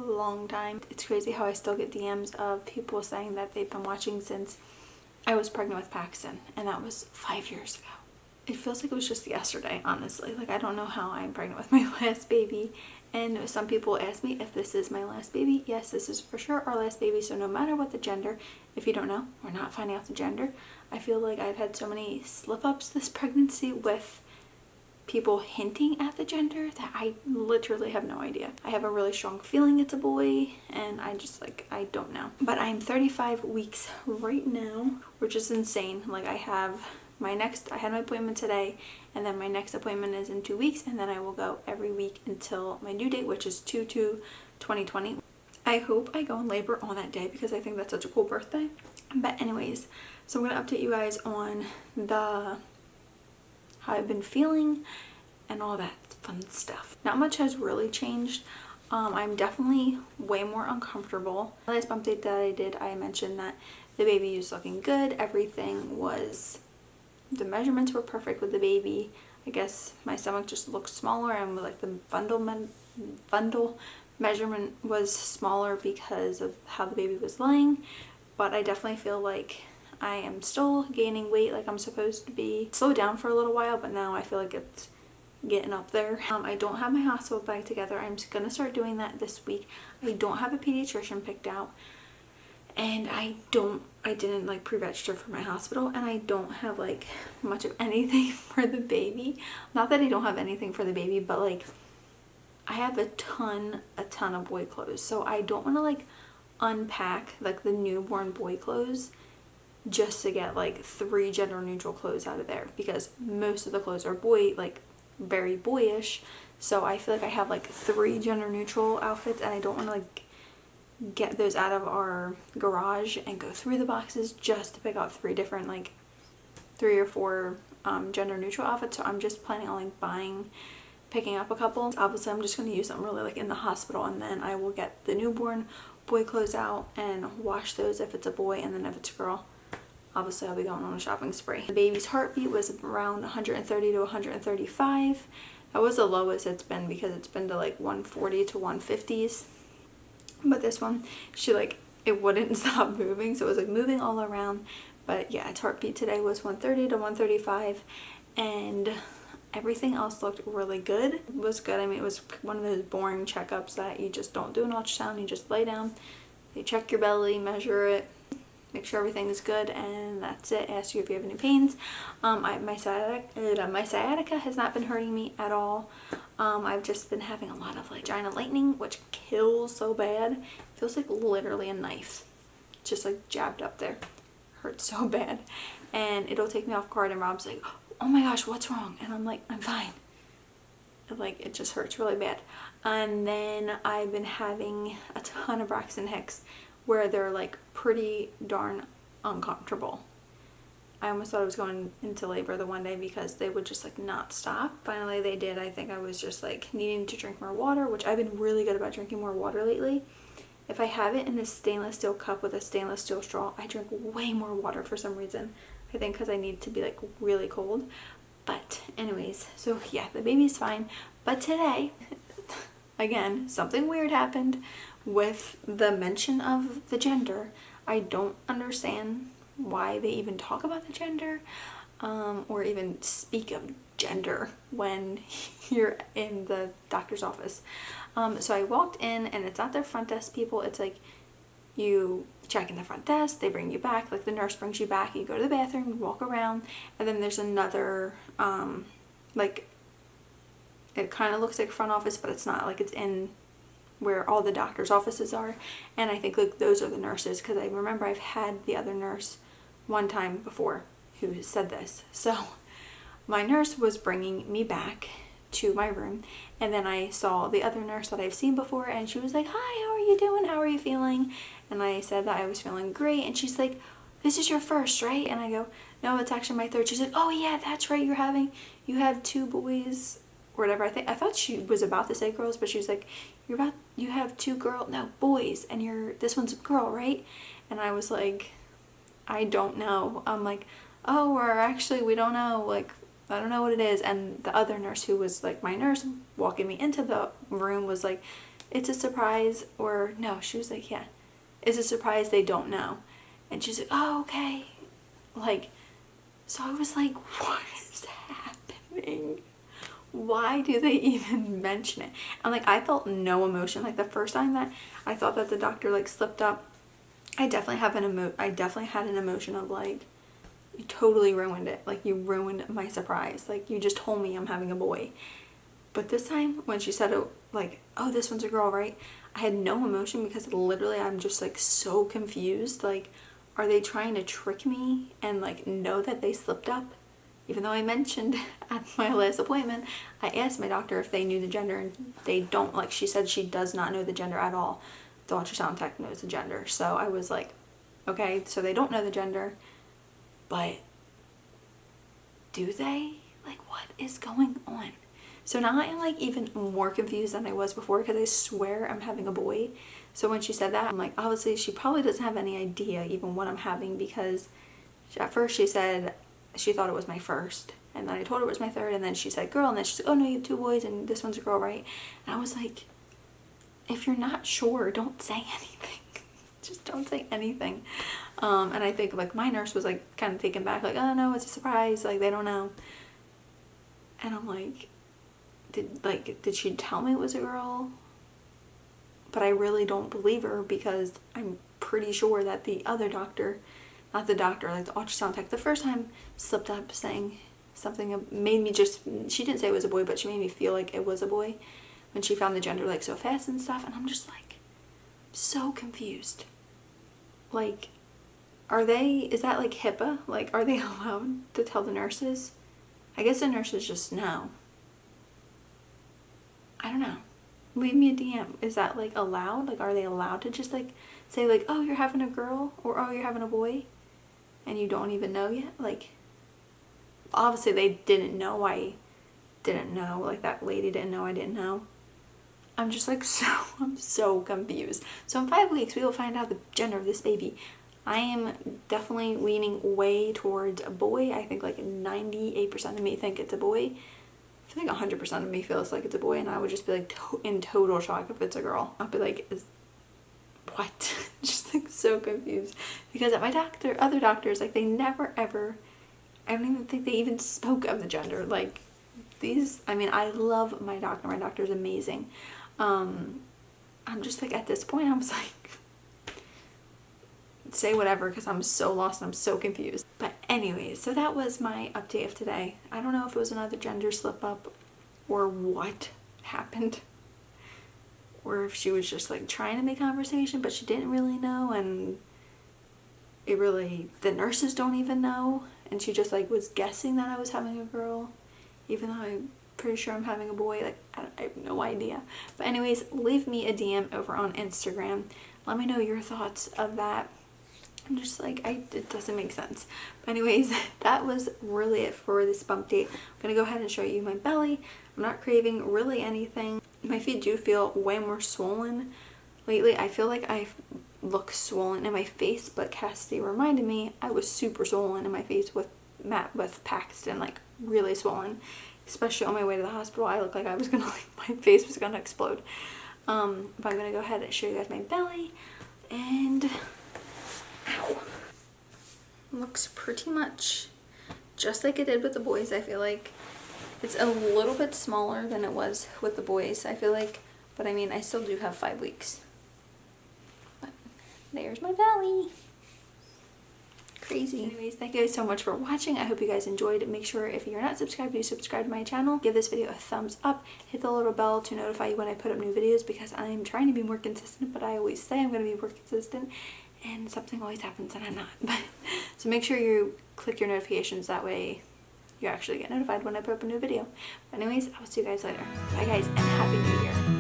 Long time. It's crazy how I still get DMs of people saying that they've been watching since I was pregnant with Paxton, and that was 5 years ago. It feels like it was just yesterday, honestly. Like, I don't know how I'm pregnant with my last baby, and some people ask me if this is my last baby. Yes, this is for sure our last baby, so no matter what the gender, if you don't know, we're not finding out the gender. I feel like I've had so many slip-ups this pregnancy with people hinting at the gender that I literally have no idea. I have a really strong feeling it's a boy, and I just I don't know. But I'm 35 weeks right now, which is insane. Like, I had my appointment today, and then my next appointment is in 2 weeks, and then I will go every week until my due date, which is 2/2/2020. I hope I go in labor on that day because I think that's such a cool birthday. But anyways, so I'm gonna update you guys on how I've been feeling and all that fun stuff. Not much has really changed. I'm definitely way more uncomfortable. The last bump date that I did, I mentioned that the baby was looking good. The measurements were perfect with the baby. I guess my stomach just looked smaller, and like the bundle measurement was smaller because of how the baby was lying. But I definitely feel like I am still gaining weight like I'm supposed to be. Slowed down for a little while, but now I feel like it's getting up there. I don't have my hospital bag together. I'm just gonna start doing that this week. I don't have a pediatrician picked out, and I didn't like pre-register for my hospital, and I don't have like much of anything for the baby. Not that I don't have anything for the baby, but like I have a ton of boy clothes, so I don't want to like unpack like the newborn boy clothes just to get like 3 gender neutral clothes out of there, because most of the clothes are like very boyish. So I feel like I have like 3 gender neutral outfits, and I don't want to like get those out of our garage and go through the boxes just to pick out 3 different, like 3 or 4 gender neutral outfits. So I'm just planning on like picking up a couple. Obviously I'm just going to use them really like in the hospital, and then I will get the newborn boy clothes out and wash those if it's a boy, and then if it's a girl, obviously I'll be going on a shopping spree. The baby's heartbeat was around 130 to 135. That was the lowest it's been, because it's been to like 140 to 150s. But this one, it wouldn't stop moving, so it was like moving all around. But yeah, its heartbeat today was 130 to 135, and everything else looked really good. It was good. I mean, it was one of those boring checkups that you just don't do an ultrasound. You just lay down, they check your belly, measure it, make sure everything is good, and that's it. Ask you if you have any pains. My sciatica has not been hurting me at all. I've just been having a lot of like vagina lightning, which kills so bad. It feels like literally a knife just like jabbed up there. Hurts so bad, and it'll take me off guard, and Rob's like, oh my gosh, what's wrong? And I'm like, I'm fine. It just hurts really bad. And then I've been having a ton of Braxton Hicks, where they're like pretty darn uncomfortable. I almost thought I was going into labor the one day because they would just like not stop. Finally they did. I think I was just like needing to drink more water, which I've been really good about drinking more water lately. If I have it in this stainless steel cup with a stainless steel straw, I drink way more water for some reason. I think because I need to be like really cold. But anyways, so yeah, the baby's fine. But today, again, something weird happened with the mention of the gender. I don't understand why they even talk about the gender, or even speak of gender when you're in the doctor's office. So I walked in, and it's not their front desk people. It's like you check in the front desk, they bring you back, like the nurse brings you back, you go to the bathroom, you walk around, and then there's another, like, it kind of looks like front office, but it's not. Like, it's in where all the doctor's offices are, and I think like those are the nurses, because I remember I've had the other nurse one time before who said this. So my nurse was bringing me back to my room, and then I saw the other nurse that I've seen before, and she was like, hi, how are you doing? How are you feeling? And I said that I was feeling great, and she's like, this is your first, right? And I go, no, it's actually my third. She's like, oh yeah, that's right, you have 2 boys or whatever. I thought she was about to say girls, but she was like, you have boys, and this one's a girl, right? And I was like, I don't know. I'm like, oh, or actually we don't know, like, I don't know what it is. And the other nurse, who was like my nurse walking me into the room, was like, it's a surprise. Or no, she was like, yeah, it's a surprise, they don't know. And she's like, oh, okay. Like, so I was like, what is happening? Why do they even mention it? And like, I felt no emotion. Like the first time that I thought that the doctor like slipped up, I definitely had an emotion of like, you totally ruined it. Like, you ruined my surprise. Like, you just told me I'm having a boy. But this time when she said it, like, oh, this one's a girl, right? I had no emotion, because literally I'm just like so confused. Like, are they trying to trick me and like know that they slipped up? Even though I mentioned at my last appointment, I asked my doctor if they knew the gender, and they don't. Like, she said she does not know the gender at all. The ultrasound tech knows the gender. So I was like, okay, so they don't know the gender, but do they? Like, what is going on? So now I am like even more confused than I was before, because I swear I'm having a boy. So when she said that, I'm like, obviously she probably doesn't have any idea even what I'm having, because at first she said she thought it was my first, and then I told her it was my third, and then she said girl, and then she's like, oh no, you have 2 boys and this one's a girl, right? And I was like, if you're not sure, don't say anything. Just don't say anything. And I think like my nurse was like kind of taken back, like, oh no, it's a surprise, like they don't know. And I'm like, did she tell me it was a girl? But I really don't believe her, because I'm pretty sure that the other doctor, not the doctor, like the ultrasound tech, the first time slipped up saying something, made me just, she didn't say it was a boy, but she made me feel like it was a boy when she found the gender like so fast and stuff. And I'm just like so confused. Like, is that like HIPAA? Like, are they allowed to tell the nurses? I guess the nurses just know. I don't know. Leave me a DM. Is that like allowed? Like, are they allowed to just like say like, oh, you're having a girl, or oh, you're having a boy, and you don't even know yet? Like, obviously they didn't know. I didn't know. Like, that lady didn't know I didn't know. I'm just like I'm so confused. So in 5 weeks we will find out the gender of this baby. I am definitely leaning way towards a boy. I think like 98% of me think it's a boy. I feel like 100% of me feels like it's a boy, and I would just be like in total shock if it's a girl. I'll be like, what? Just like so confused, because at my other doctors, like they never ever, I don't even think they even spoke of the gender. Like these, I mean, I love my doctor. My doctor is amazing. I'm just like, at this point, I was like, say whatever, because I'm so lost and I'm so confused. But anyways, so that was my update of today. I don't know if it was another gender slip up or what happened, or if she was just like trying to make conversation but she didn't really know, and the nurses don't even know, and she just like was guessing that I was having a girl, even though I'm pretty sure I'm having a boy. Like, I have no idea. But anyways, leave me a DM over on Instagram. Let me know your thoughts of that. I'm just like, it doesn't make sense. But anyways, that was really it for this bump date. I'm gonna go ahead and show you my belly. I'm not craving really anything. My feet do feel way more swollen lately. I feel like I look swollen in my face, but Cassidy reminded me I was super swollen in my face with Paxton, like really swollen. Especially on my way to the hospital, I looked like I was gonna, like, my face was gonna explode. But I'm gonna go ahead and show you guys my belly, and ow, looks pretty much just like it did with the boys. I feel like it's a little bit smaller than it was with the boys, I feel like, but I mean, I still do have 5 weeks. But there's my belly. Crazy. Anyways, thank you guys so much for watching. I hope you guys enjoyed. Make sure, if you're not subscribed, you subscribe to my channel. Give this video a thumbs up. Hit the little bell to notify you when I put up new videos, because I'm trying to be more consistent, but I always say I'm going to be more consistent, and something always happens and I'm not. So make sure you click your notifications. That way you actually get notified when I put up a new video. But anyways, I will see you guys later. Bye guys, and Happy New Year.